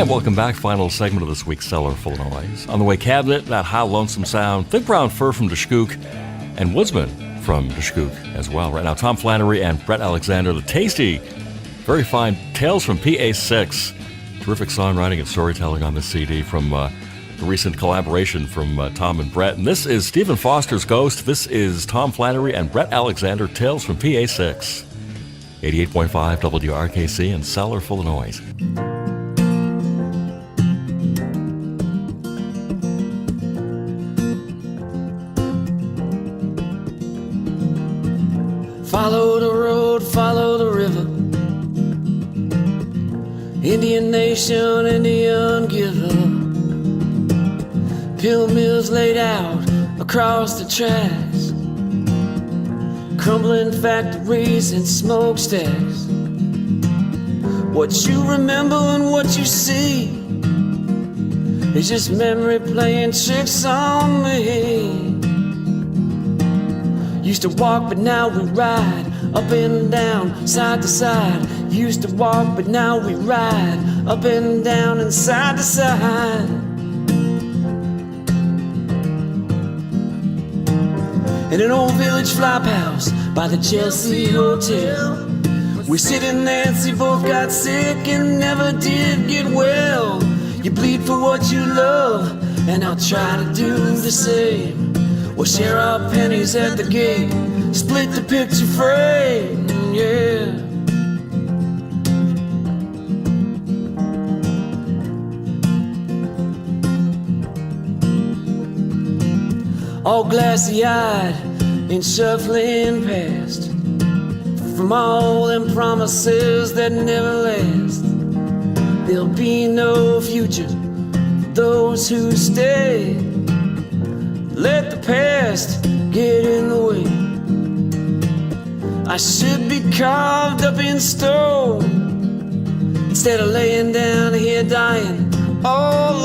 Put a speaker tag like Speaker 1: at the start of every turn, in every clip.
Speaker 1: And welcome back. Final segment of this week's Cellarful of Noise. On the way, Cabinet, That How Lonesome Sound, Thick Brown Fur from Deshkook, and Woodsman from Deshkook as well. Right now, Tom Flannery and Brett Alexander, the tasty, very fine Tales from PA6. Terrific songwriting and storytelling on this CD from the recent collaboration from Tom and Brett. And this is Stephen Foster's Ghost. This is Tom Flannery and Brett Alexander, Tales from PA6. 88.5 WRKC and Cellarful of Noise.
Speaker 2: Follow the road, follow the river. Indian nation, Indian giver. Pill mills laid out across the tracks. Crumbling factories and smokestacks. What you remember and what you see is just memory playing tricks on me. Used to walk, but now we ride, up and down, side to side. Used to walk, but now we ride, up and down and side to side. In an old village flop house by the Chelsea Hotel, we sit in Nancy, both got sick and never did get well. You bleed for what you love, and I'll try to do the same. We'll share our pennies at the gate, split the picture frame, yeah. All glassy-eyed and shuffling past from all them promises that never last. There'll be no future for those who stay. Let the past get in the way. I should be carved up in stone instead of laying down here dying all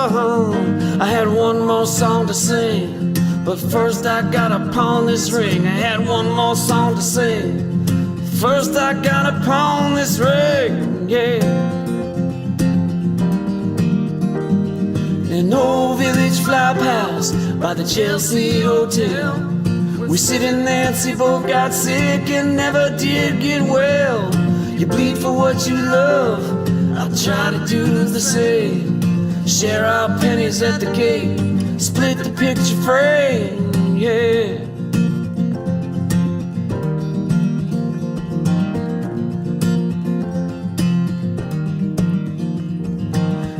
Speaker 2: alone. I had one more song to sing, but first I gotta pawn this ring. I had one more song to sing, first I gotta pawn this ring, yeah. An old village flop house by the Chelsea Hotel, we sit in Nancy, both got sick and never did get well. You bleed for what you love, I'll try to do the same. Share our pennies at the gate, split the picture frame, yeah.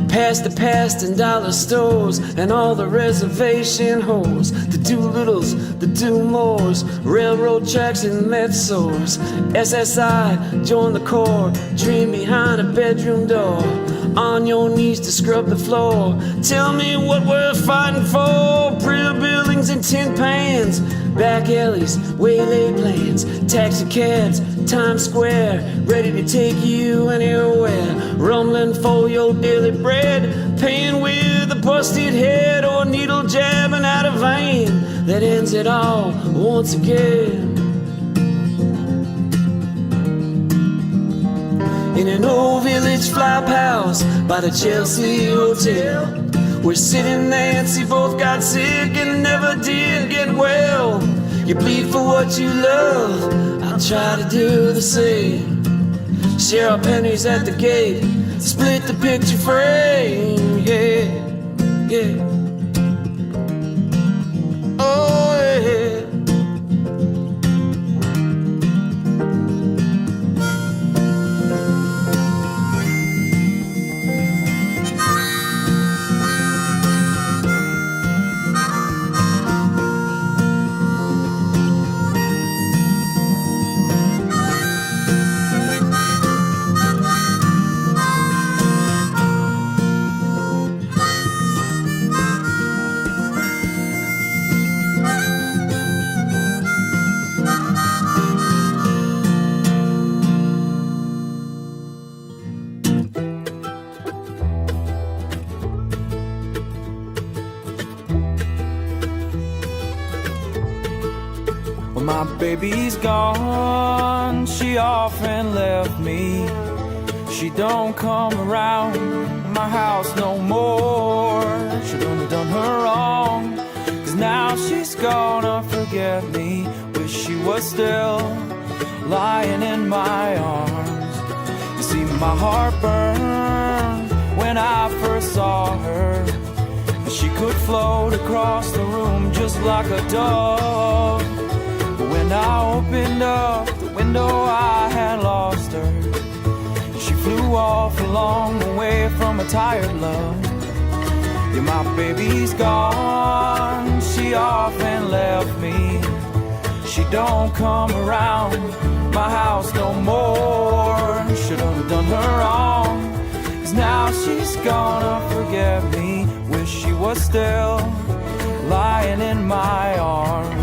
Speaker 2: Past the past and dollar stores and all the reservation holes, the Doolittles, the Do-Mores, railroad tracks and Metzors. SSI, join the Corps, dream behind a bedroom door. On your knees to scrub the floor. Tell me what we're fighting for. Pretty buildings and tin pans, back alleys, waylay plans, taxi cabs, Times Square, ready to take you anywhere. Rumbling for your daily bread, paying with a busted head or needle jabbing out a vein that ends it all once again. In an old village flop house by the Chelsea Hotel, we're sitting Nancy, both got sick and never did get well. You bleed for what you love, I'll try to do the same. Share our pennies at the gate, split the picture frame, yeah, yeah. Oh, yeah.
Speaker 3: My baby's gone, she often left me. She don't come around my house no more. Shouldn't have done her wrong, 'cause now she's gonna forget me. Wish she was still lying in my arms. You see, my heart burned when I first saw her. She could float across the room just like a dove. But when I opened up the window, I had lost her. She flew off along the way from a tired love. Yeah, my baby's gone, she often left me. She don't come around my house no more. Should've done her wrong, 'cause now she's gonna forget me. Wish she was still lying in my arms.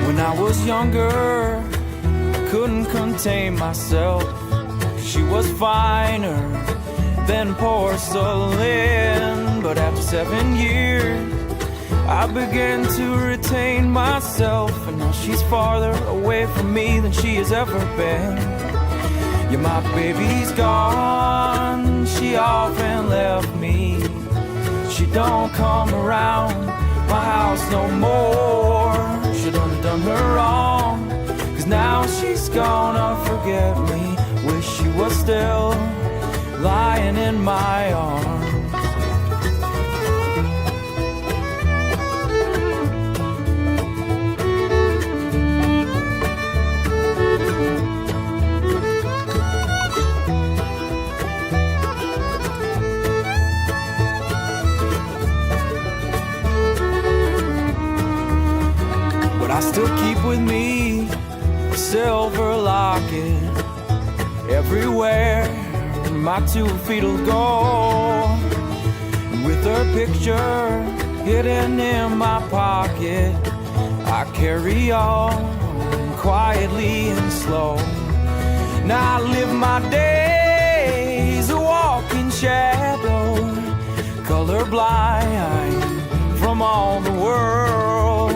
Speaker 3: When I was younger, I couldn't contain myself. She was finer than porcelain. But after 7 years, I began to retain myself. And now she's farther away from me than she has ever been. Yeah, my baby's gone, she often left me. She don't come around my house no more. Should've done her wrong, 'cause now she's gonna forget me. Wish she was still lying in my arms. But I still keep with me a silver locket. Everywhere my 2 feet will go, and with her picture hidden in my pocket, I carry on quietly and slow. Now I live my days a walking shadow, colorblind from all the world.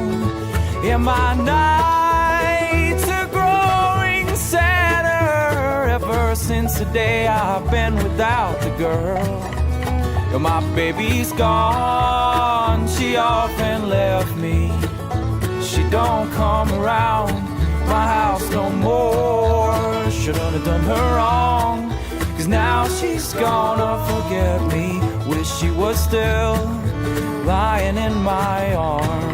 Speaker 3: In my nights are growing sadder ever since the day I've been without the girl. My baby's gone, she often left me. She don't come around my house no more. Shouldn't have done her wrong, 'cause now she's gonna forget me. Wish she was still lying in my arms.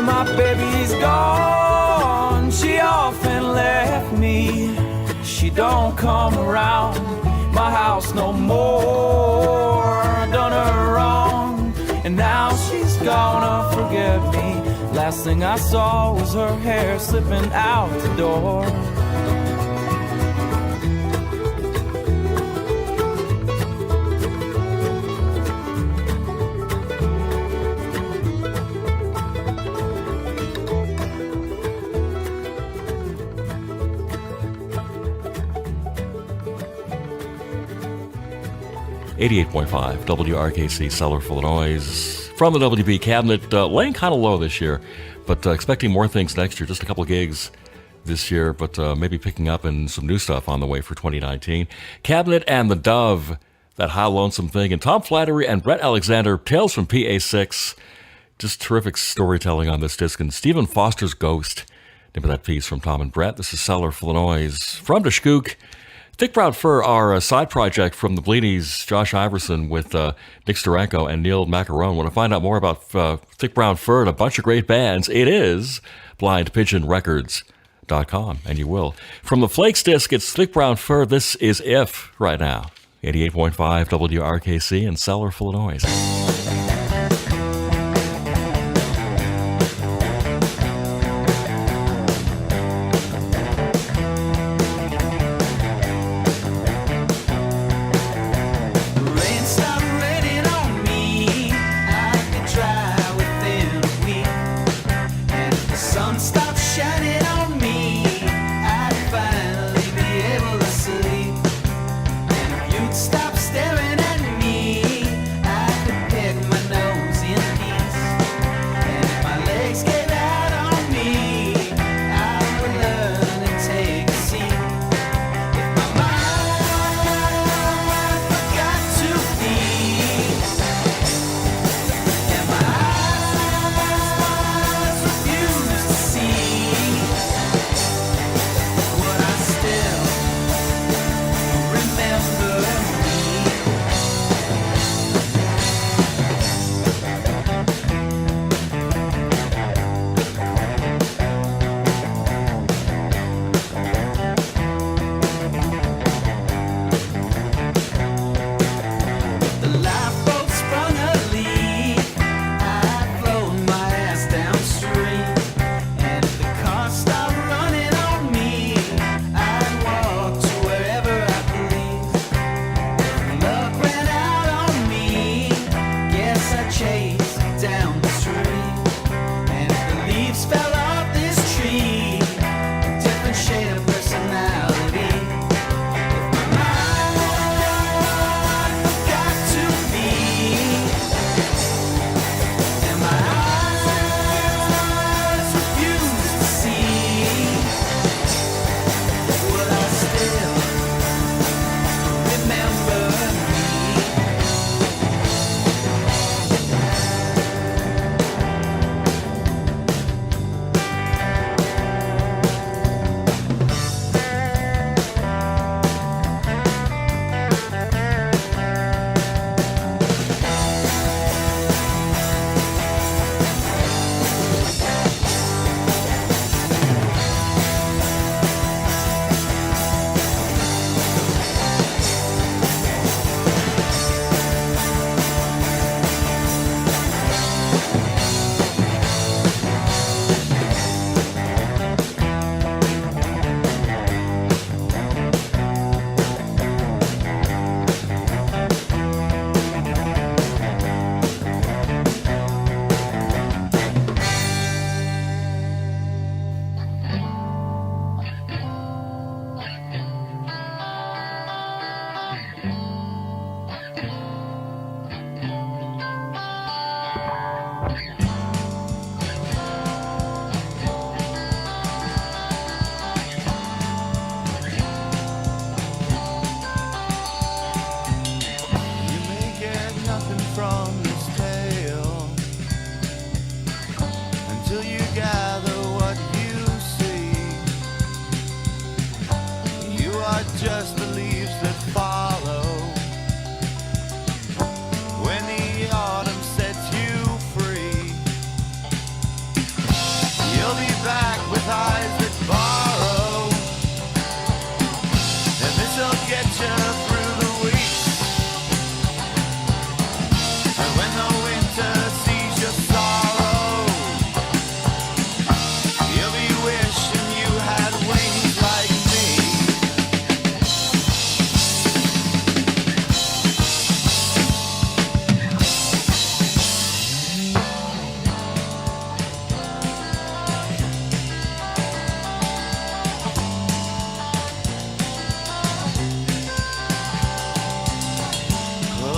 Speaker 3: My baby's gone, she often left me. She don't come around my house no more. Done her wrong, and now she's gonna forget me. Last thing I saw was her hair slipping out the door.
Speaker 1: 88.5 WRKC, Cellarful of Noise. From the WB cabinet, laying kind of low this year, but expecting more things next year. Just a couple of gigs this year, but maybe picking up and some new stuff on the way for 2019. Cabinet and the Dove, That How Lonesome Thing, and Tom Flattery and Brett Alexander, Tales from PA6. Just terrific storytelling on this disc. And Stephen Foster's Ghost, name of that piece from Tom and Brett. This is Cellarful of Noise. From Dashkook, Thick Brown Fur, our side project from the Bleenies, Josh Iverson with Nick Steranko and Neil Macaron. Want to find out more about Thick Brown Fur and a bunch of great bands? It is blindpigeonrecords.com, and you will. From the Flakes disc, it's Thick Brown Fur. This is If right now. 88.5 WRKC and Cellarful of Noise.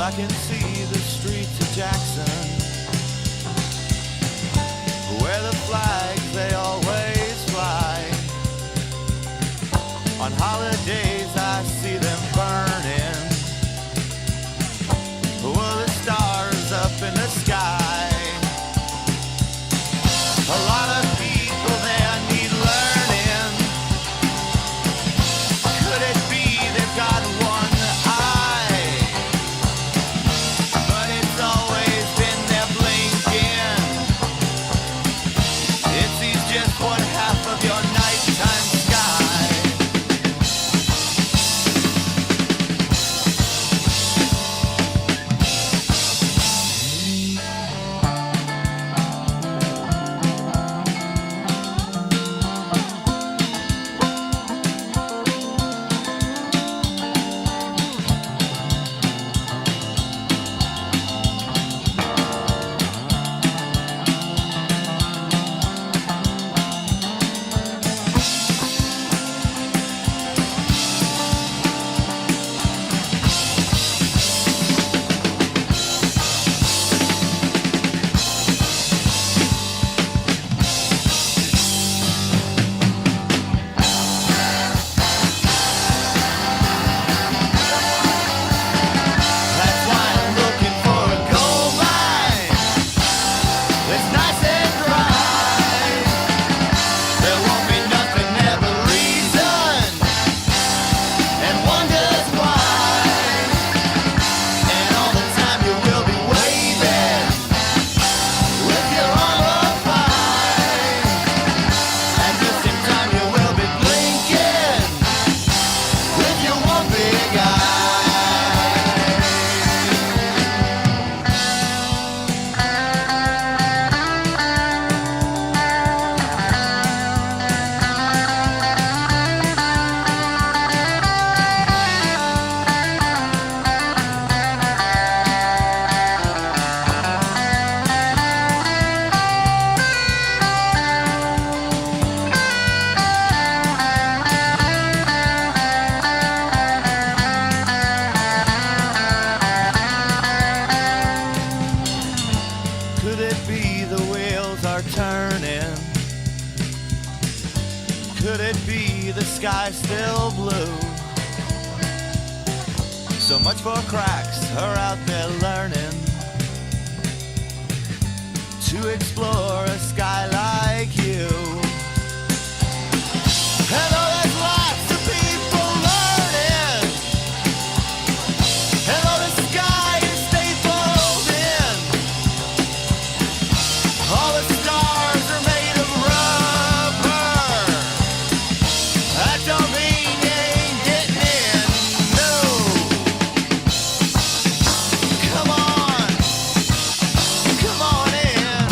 Speaker 4: I can see the streets of Jackson, where the flags they always fly. On holidays I see them burning, the stars up in the sky. A lot of people there need learning. Could it be they've got one eye? But it's always been there blinking. It sees just one half of your nighttime sky. Could it be the sky still blue? So much for cracks are out there learning to explore a sky like you. Hello, there's lots of people learning. Hello, the sky is stapled in. All the stars are made of rubber. That don't mean you ain't getting in. No. Come on. Come on in.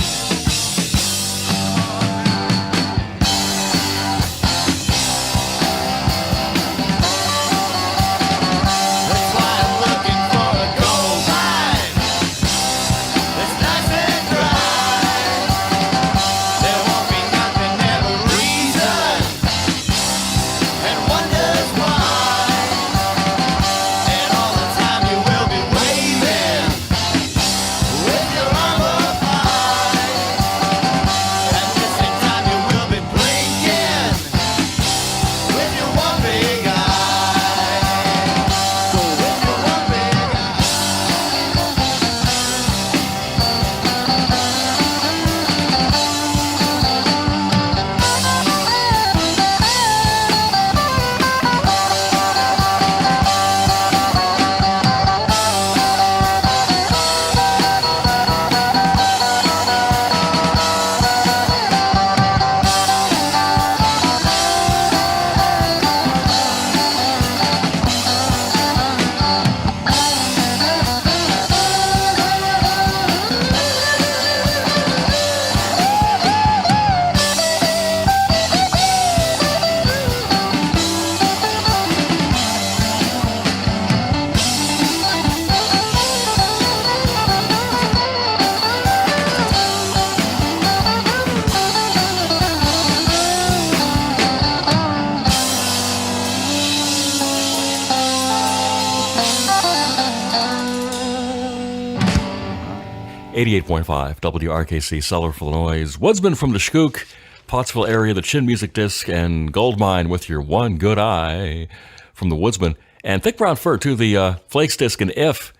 Speaker 1: 88.5 WRKC, Cellarful of Noise. Woodsman from the Shkook, Pottsville area, the Chin Music Disc, and Goldmine with your One Good Eye from the Woodsman. And Thick Brown Fur, too, the Flakes Disc and If.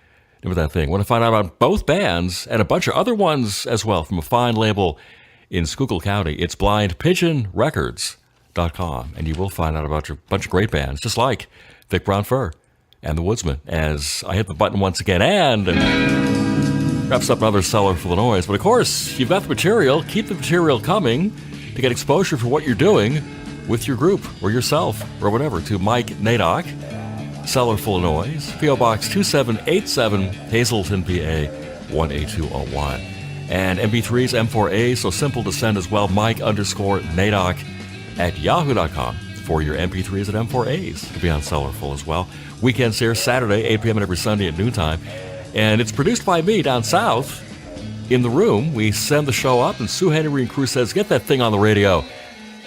Speaker 1: Remember that thing. Want to find out about both bands and a bunch of other ones as well from a fine label in Schuylkill County. It's blindpigeonrecords.com, and you will find out about a bunch of great bands, just like Thick Brown Fur and the Woodsman, as I hit the button once again and wraps up another Cellarful of Noise. But of course, you've got the material. Keep the material coming to get exposure for what you're doing with your group or yourself or whatever to Mike Naydock, Cellarful of Noise, P.O. Box 2787, Hazleton, PA 18201. And MP3s, M4A, so simple to send as well, Mike_Naydock at yahoo.com for your MP3s and M4As to be on Cellarful as well. Weekends here, Saturday, 8 p.m. and every Sunday at noontime. And it's produced by me down south in the room. We send the show up, and Sue Henry and crew says, get that thing on the radio.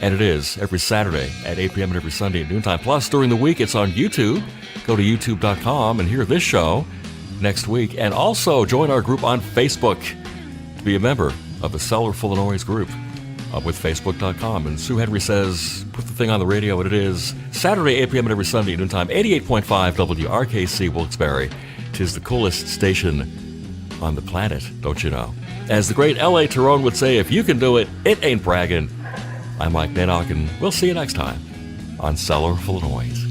Speaker 1: And it is every Saturday at 8 p.m. and every Sunday at noontime. Plus, during the week, it's on YouTube. Go to youtube.com and hear this show next week. And also join our group on Facebook to be a member of the Cellarful of Noise group with facebook.com. And Sue Henry says, put the thing on the radio, and it is Saturday, 8 p.m. and every Sunday at noontime, 88.5 WRKC, Wilkes-Barre. 'Tis the coolest station on the planet, don't you know? As the great L.A. Tyrone would say, if you can do it, it ain't bragging. I'm Mike Naydock, and we'll see you next time on Cellarful of Noise.